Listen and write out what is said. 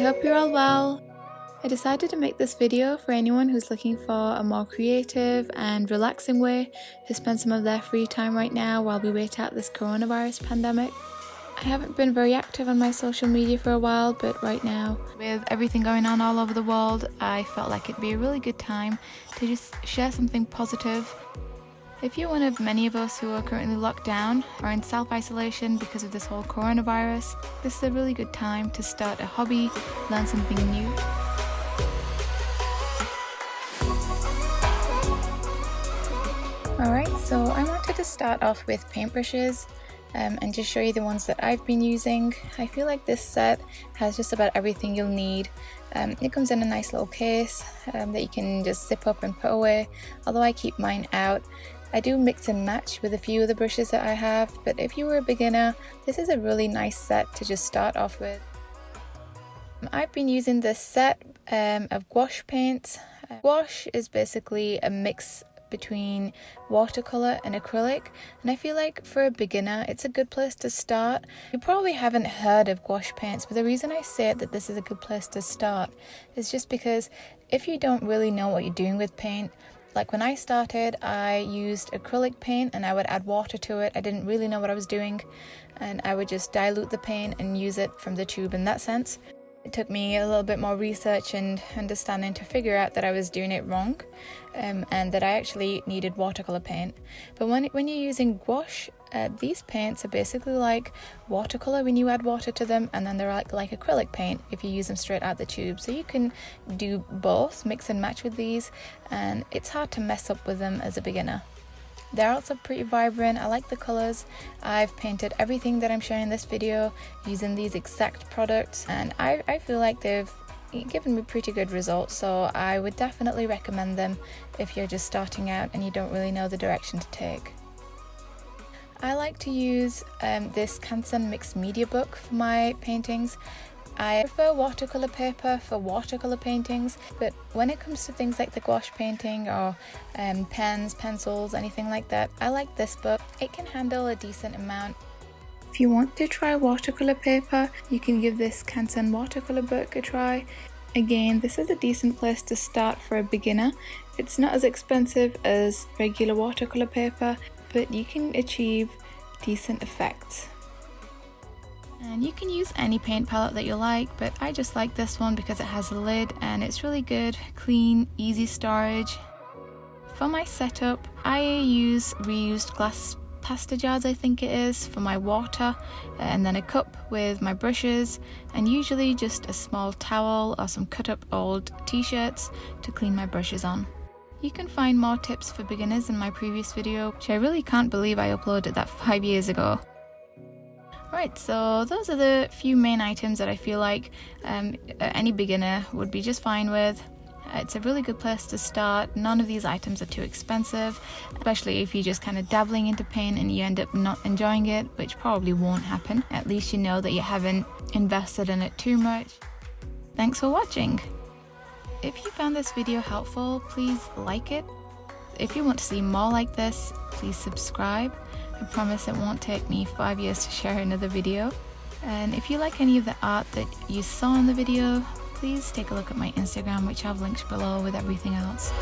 hope you're all well. I decided to make this video for anyone who's looking for a more creative and relaxing way to spend some of their free time right now while we wait out this coronavirus pandemic. I haven't been very active on my social media for a while, but right now, with everything going on all over the world, I felt like it'd be a really good time to just share something positive. If you're one of many of us who are currently locked down or in self-isolation because of this whole coronavirus, this is a really good time to start a hobby, learn something new. Alright, so I wanted to start off with paintbrushes and just show you the ones that I've been using. I feel like this set has just about everything you'll need. It comes in a nice little case that you can just zip up and put away, although I keep mine out. I do mix and match with a few of the brushes that I have, but if you were a beginner, this is a really nice set to just start off with. I've been using this set of gouache paints. Gouache is basically a mix between watercolor and acrylic, and I feel like for a beginner it's a good place to start. You probably haven't heard of gouache paints, but the reason I say that this is a good place to start is just because if you don't really know what you're doing with paint, like when I started, I used acrylic paint and I would add water to it. I didn't really know what I was doing, and I would just dilute the paint and use it from the tube in that sense. It took me a little bit more research and understanding to figure out that I was doing it wrong, and that I actually needed watercolor paint. But when you're using gouache, these paints are basically like watercolor when you add water to them, and then they're like acrylic paint if you use them straight out the tube. So you can do both, mix and match with these, and it's hard to mess up with them as a beginner. They're also pretty vibrant. I like the colours. I've painted everything that I'm showing in this video using these exact products, and I feel like they've given me pretty good results, so I would definitely recommend them if you're just starting out and you don't really know the direction to take. I like to use this Canson mixed media book for my paintings. I prefer watercolor paper for watercolor paintings, but when it comes to things like the gouache painting or pens, pencils, anything like that, I like this book. It can handle a decent amount. If you want to try watercolor paper, you can give this Canson watercolor book a try. Again, this is a decent place to start for a beginner. It's not as expensive as regular watercolor paper, but you can achieve decent effects. And you can use any paint palette that you like, but I just like this one because it has a lid and it's really good, clean, easy storage. For my setup, I use reused glass pasta jars, I think it is, for my water, and then a cup with my brushes, and usually just a small towel or some cut up old t-shirts to clean my brushes on. You can find more tips for beginners in my previous video, which I really can't believe I uploaded that 5 years ago. Right, so those are the few main items that I feel like any beginner would be just fine with. It's a really good place to start. None of these items are too expensive, especially if you're just kind of dabbling into paint and you end up not enjoying it, which probably won't happen. At least you know that you haven't invested in it too much. Thanks for watching. If you found this video helpful, please like it. If you want to see more like this, please subscribe. I promise it won't take me 5 years to share another video. And if you like any of the art that you saw in the video, please take a look at my Instagram, which I've linked below with everything else.